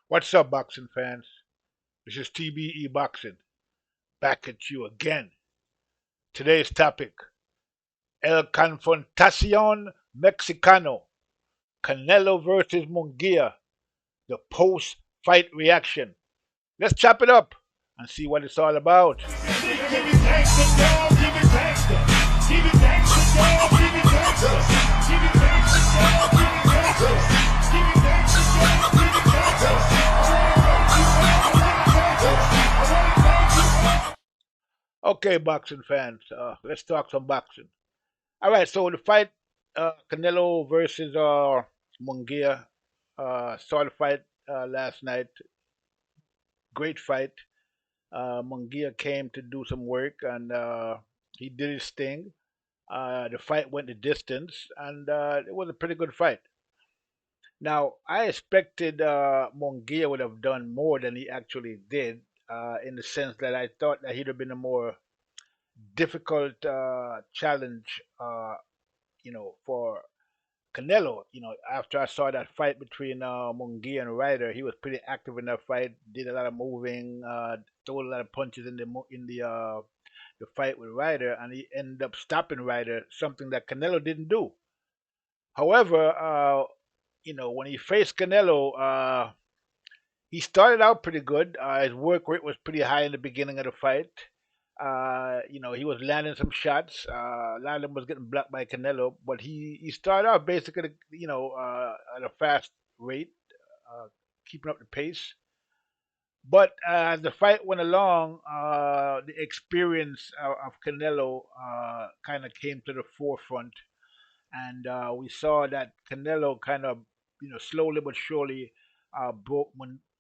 What's up, boxing fans? This is TBE Boxing, back at you again. Today's topic, El Confrontacion Mexicano, Canelo versus Munguia, the post-fight reaction. Let's chop it up and see what it's all about. Okay, boxing fans, let's talk some boxing. All right, so the fight, Canelo versus Munguia, saw the fight last night. Great fight. Mungia came to do some work and he did his thing. The fight went the distance and it was a pretty good fight. Now, I expected Mungia would have done more than he actually did, in the sense that I thought that he'd have been a more difficult challenge, for Canelo. After I saw that fight between Munguia and Ryder, he was pretty active in that fight. Did a lot of moving, threw a lot of punches in the fight with Ryder, and he ended up stopping Ryder, something that Canelo didn't do. However, when he faced Canelo, he started out pretty good. His work rate was pretty high in the beginning of the fight. He was landing some shots. A lot of them was getting blocked by Canelo, but he started out basically, at a fast rate, uh, keeping up the pace. But as the fight went along, the experience of Canelo kind of came to the forefront, and we saw that Canelo kind of, slowly but surely broke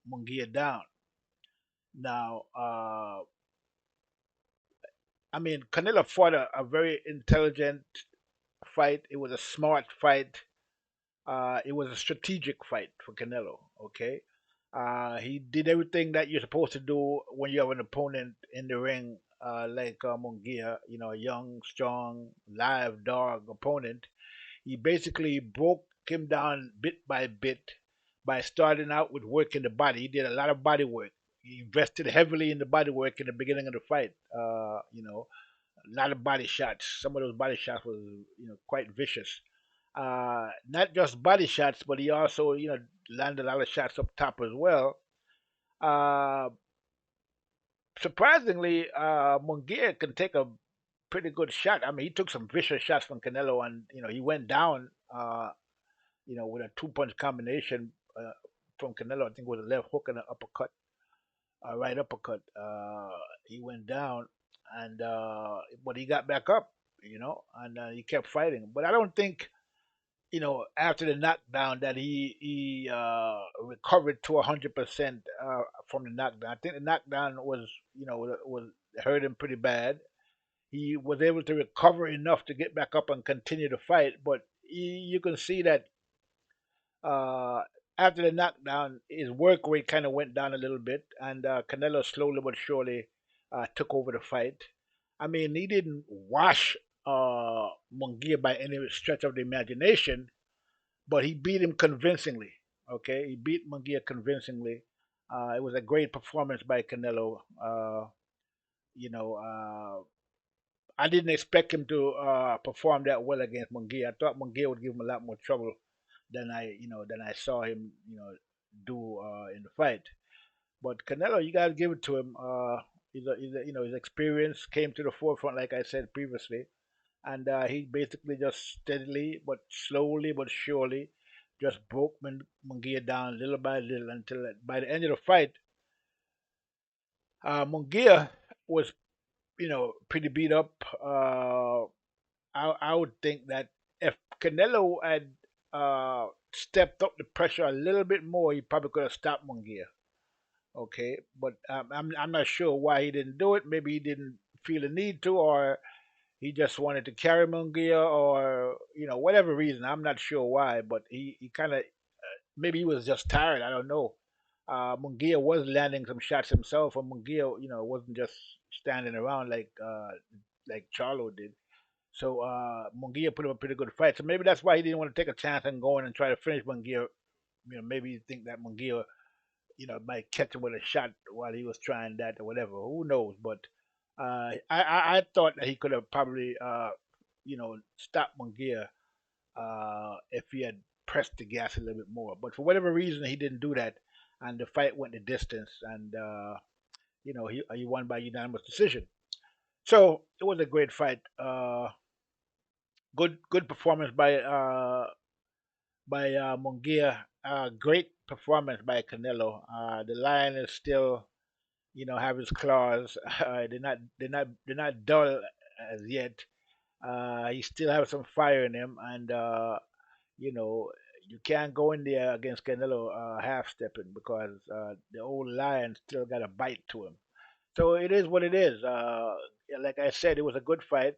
Munguia down. Now, I mean, Canelo fought a very intelligent fight. It was a smart fight. It was a strategic fight for Canelo. Okay, he did everything that you're supposed to do when you have an opponent in the ring, like Munguia. A young, strong, live dog opponent. He basically broke him down bit by bit by starting out with working the body. He did a lot of body work. He invested heavily in the body work in the beginning of the fight. A lot of body shots. Some of those body shots was, quite vicious. Not just body shots, but he also, landed a lot of shots up top as well. Uh, Surprisingly, Munguia can take a pretty good shot. I mean, he took some vicious shots from Canelo, and he went down. With a two-punch combination from Canelo. I think it was a left hook and an uppercut, a right uppercut. He went down, and but he got back up, and he kept fighting. But I don't think, after the knockdown that he recovered to 100% from the knockdown. I think the knockdown was, was hurt him pretty bad. He was able to recover enough to get back up and continue to fight, but you can see that uh, after the knockdown, his work rate kind of went down a little bit, and Canelo slowly but surely took over the fight. I mean, he didn't wash Munguia by any stretch of the imagination, but he beat him convincingly. Okay, he beat Munguia convincingly. It was a great performance by Canelo. You know, I didn't expect him to perform that well against Munguia. I thought Munguia would give him a lot more trouble than I saw him, do in the fight. But Canelo, you got to give it to him. His experience came to the forefront, like I said previously, and he basically just steadily, but slowly, but surely, just broke Munguia down little by little until by the end of the fight, Munguia was, pretty beat up. I would think that if Canelo had stepped up the pressure a little bit more, he probably could have stopped Munguia. Okay, but I'm not sure why he didn't do it. Maybe he didn't feel the need to, or he just wanted to carry Munguia, or whatever reason. I'm not sure why, but he kind of, maybe he was just tired. I don't know. Munguia was landing some shots himself, and Munguia, wasn't just standing around like Charlo did. So Munguia put up a pretty good fight. So maybe that's why he didn't want to take a chance and go in and try to finish Munguia. Maybe you think that Munguia might catch him with a shot while he was trying that or whatever. Who knows? But I thought that he could have probably stopped Munguia if he had pressed the gas a little bit more. But for whatever reason, he didn't do that, and the fight went the distance, and he won by unanimous decision. So it was a great fight. Good performance by Munguia. Great performance by Canelo. The lion is still, have his claws. They're not dull as yet. He still has some fire in him, and you know you can't go in there against Canelo half stepping because the old lion still got a bite to him. So it is what it is. Yeah, like I said, it was a good fight.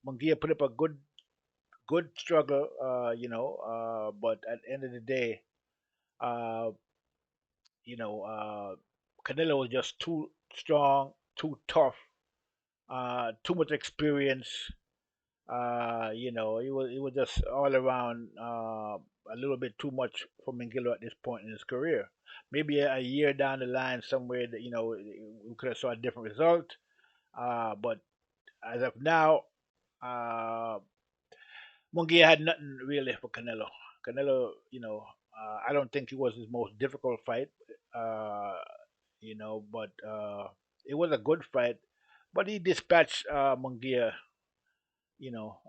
Munguia put up a good struggle, but at the end of the day, uh, Canelo was just too strong, too tough, too much experience. He was just all around a little bit too much for Mengele at this point in his career. Maybe a year down the line, somewhere that we could have saw a different result. But as of now, uh, Munguia had nothing really for Canelo. Canelo, I don't think it was his most difficult fight. Uh, but it was a good fight. But he dispatched Munguia, you know,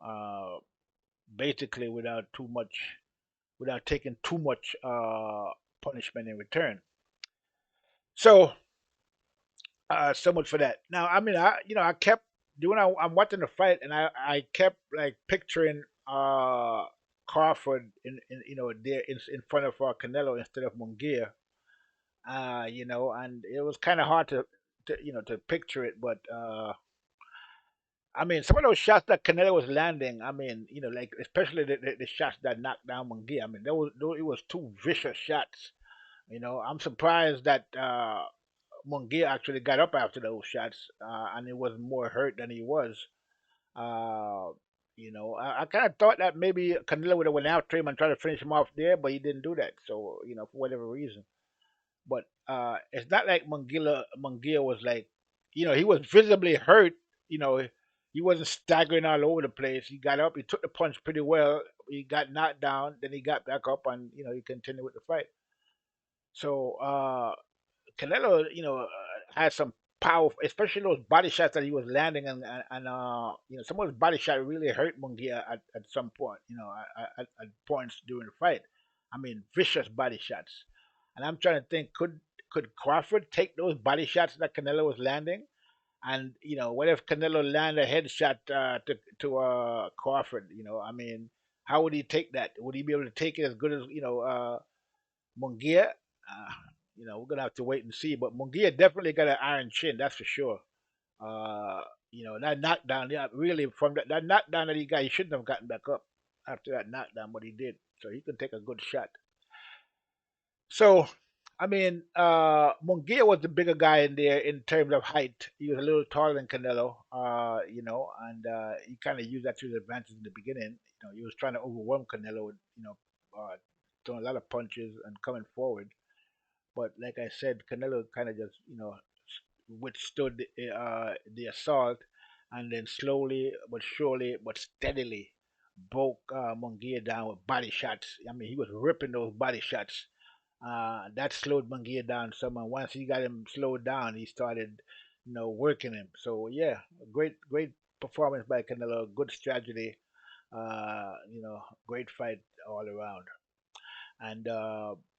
basically without taking too much punishment in return. So, so much for that. Now, I mean, I kept doing. I'm watching the fight, and I kept like picturing Crawford there in front of Canelo instead of Munguia. And it was kind of hard to picture it, but I mean, some of those shots that Canelo was landing, I mean, like especially the shots that knocked down Munguia. I mean, it was two vicious shots. I'm surprised that Munguia actually got up after those shots, and he was more hurt than he was. Uh, I kind of thought that maybe Canelo would have went after him and tried to finish him off there, but he didn't do that. So, for whatever reason. But it's not like Munguia was like, he was visibly hurt. You know, he wasn't staggering all over the place. He got up, he took the punch pretty well. He got knocked down, then he got back up, and he continued with the fight. So Canelo, had some power, especially those body shots that he was landing, and some of his body shots really hurt Munguia at some point, at points during the fight. I mean, vicious body shots. And I'm trying to think, could Crawford take those body shots that Canelo was landing? And what if Canelo landed a headshot to Crawford? I mean, how would he take that? Would he be able to take it as good as Munguia? Uh, we're gonna have to wait and see. But Munguia definitely got an iron chin, that's for sure. Uh, that knockdown, yeah, really from that knockdown that he got, he shouldn't have gotten back up after that knockdown, but he did. So he can take a good shot. So, I mean, Munguia was the bigger guy in there in terms of height. He was a little taller than Canelo, and he kind of used that to his advantage in the beginning. He was trying to overwhelm Canelo, throwing a lot of punches and coming forward. But like I said, Canelo kind of just, withstood the assault, and then slowly but surely but steadily broke Munguia down with body shots. I mean, he was ripping those body shots. That slowed Munguia down some. And once he got him slowed down, he started, working him. So yeah, great performance by Canelo. Good strategy. Great fight all around. And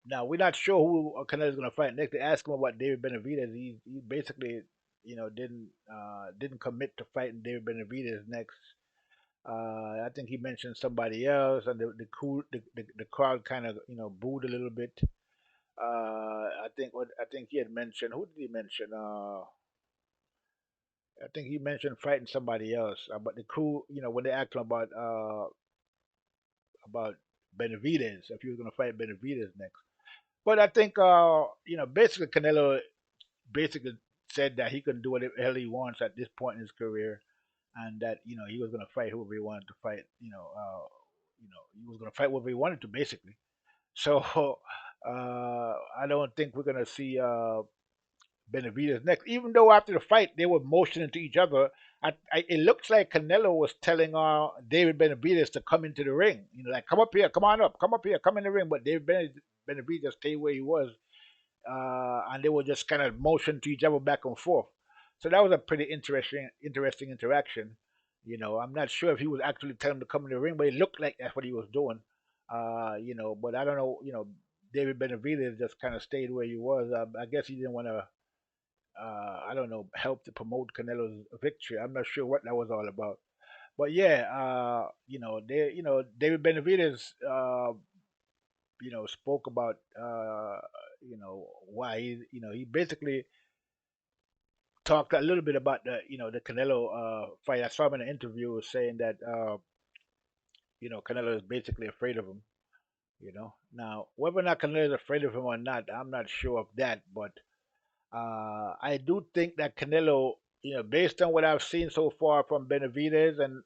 now we're not sure who Canelo's going to fight next. They asked him about David Benavidez. He basically, didn't commit to fighting David Benavidez next. I think he mentioned somebody else, and the crowd kind of booed a little bit. I think he had mentioned, who did he mention? I think he mentioned fighting somebody else. But the crew, when they asked him about Benavidez, if he was going to fight Benavidez next. But I think basically Canelo basically said that he can do whatever the hell he wants at this point in his career, and that he was going to fight whoever he wanted to fight. He was going to fight whoever he wanted to basically. So I don't think we're gonna see Benavidez next. Even though after the fight they were motioning to each other, it looks like Canelo was telling David Benavidez to come into the ring. You know, like come up here, come on up, come up here, come in the ring. But Benavidez stayed where he was, and they were just kind of motion to each other back and forth. So that was a pretty interesting interaction. You know, I'm not sure if he was actually telling him to come in the ring, but it looked like that's what he was doing. You know, but I don't know. You know, David Benavidez just kind of stayed where he was. I guess he didn't want to I don't know, help to promote Canelo's victory. I'm not sure what that was all about. But yeah, David Benavidez, spoke about, why he basically talked a little bit about the Canelo fight. I saw him in an interview saying that, Canelo is basically afraid of him. Now whether or not Canelo is afraid of him or not, I'm not sure of that, but I do think that Canelo, based on what I've seen so far from Benavidez and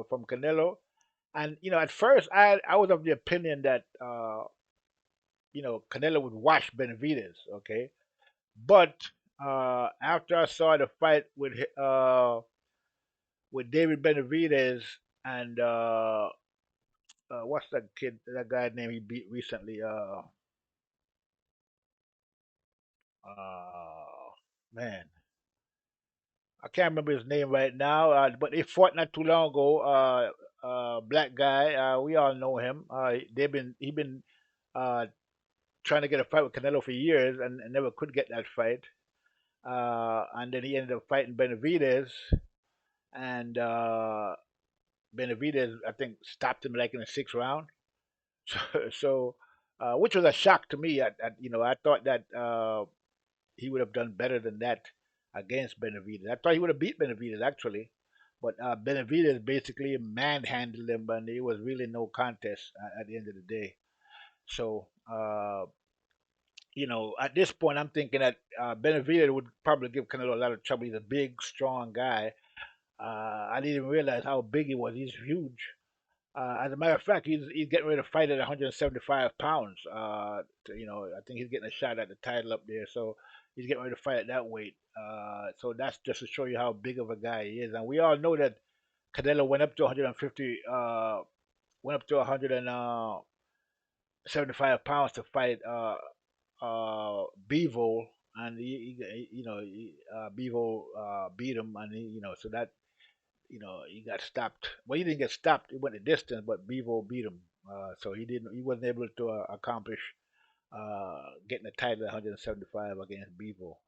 from Canelo, and at first I was of the opinion that Canelo would wash Benavidez, okay, but after I saw the fight with David Benavidez and what's that guy name he beat recently? Man, I can't remember his name right now, but they fought not too long ago. Black guy, we all know him. He been uh, trying to get a fight with Canelo for years and never could get that fight. And then he ended up fighting Benavidez, and Benavidez I think stopped him like in the sixth round. So, which was a shock to me. I thought that he would have done better than that against Benavidez. I thought he would have beat Benavidez actually, but Benavidez basically manhandled him, and it was really no contest at the end of the day. So, at this point, I'm thinking that Benavidez would probably give Canelo a lot of trouble. He's a big, strong guy. I didn't even realize how big he was. He's huge. As a matter of fact, he's getting ready to fight at 175 pounds. I think he's getting a shot at the title up there, so he's getting ready to fight at that weight. So that's just to show you how big of a guy he is. And we all know that Canelo went up to 150, went up to 175 pounds to fight Bevo, and Bevo beat him, and so that he got stopped. Well, he didn't get stopped. He went the distance, but Bevo beat him. So he wasn't able to accomplish getting the title at 175 against Bevo.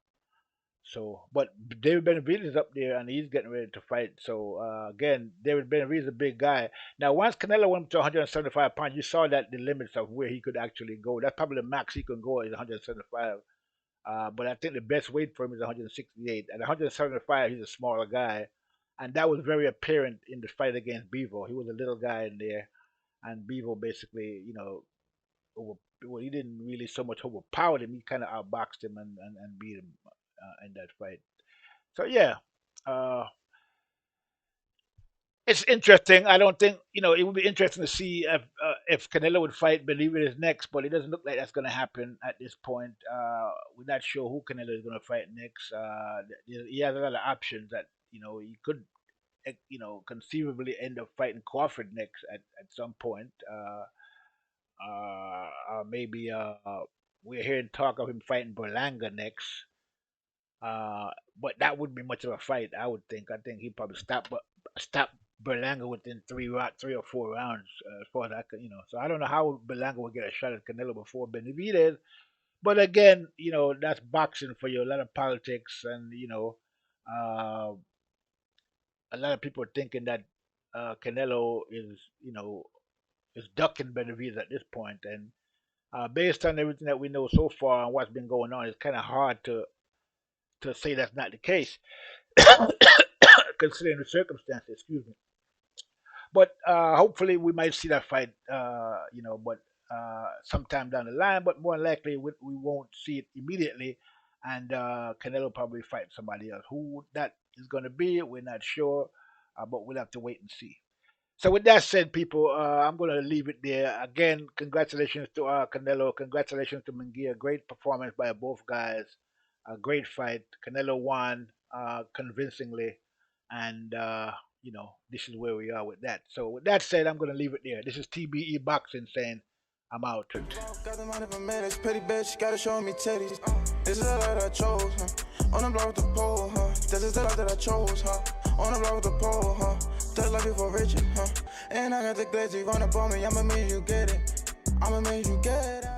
So, but David Benavidez is up there and he's getting ready to fight. So again, David Benavidez is a big guy. Now, once Canelo went up to 175 pounds, you saw that the limits of where he could actually go. That's probably the max he can go is 175. But I think the best weight for him is 168. At 175, he's a smaller guy, and that was very apparent in the fight against Bevo. He was a little guy in there, and Bevo basically, over, well, he didn't really so much overpower him. He kind of outboxed him and beat him in that fight. So yeah, uh, it's interesting. I don't think it would be interesting to see if Canelo would fight Benitez next, but it doesn't look like that's going to happen at this point. We're not sure who Canelo is going to fight next. He has a lot of options that he could conceivably end up fighting Crawford next at some point. Maybe we're hearing talk of him fighting Berlanga next. But that wouldn't be much of a fight, I would think. I think he'd probably stop Berlanga within 3 or 4 rounds, as far as I could, So I don't know how Berlanga would get a shot at Canelo before Benavidez. But again, that's boxing for you. A lot of politics, and uh, a lot of people are thinking that Canelo is ducking Benavidez at this point, and based on everything that we know so far and what's been going on, it's kind of hard to say that's not the case, considering the circumstances. Excuse me. But hopefully we might see that fight, but sometime down the line. But more likely we won't see it immediately, and Canelo probably fight somebody else. Who that is going to be, we're not sure, but we'll have to wait and see. So with that said, people, I'm going to leave it there. Again, congratulations to Canelo. Congratulations to Munguia. Great performance by both guys. A great fight. Canelo won convincingly, and this is where we are with that. So with that said, I'm going to leave it there. This is TBE Boxing saying I'm out. Got the money from man, pretty bitch, gotta show me titties. This is the life that I chose, huh? On the block with the pole, huh? This is the life that I chose, huh? On the block with the pole, huh? That's life before riches, huh? And I got the glaze, you run up on me, I'ma make you get it. I'ma make you get it.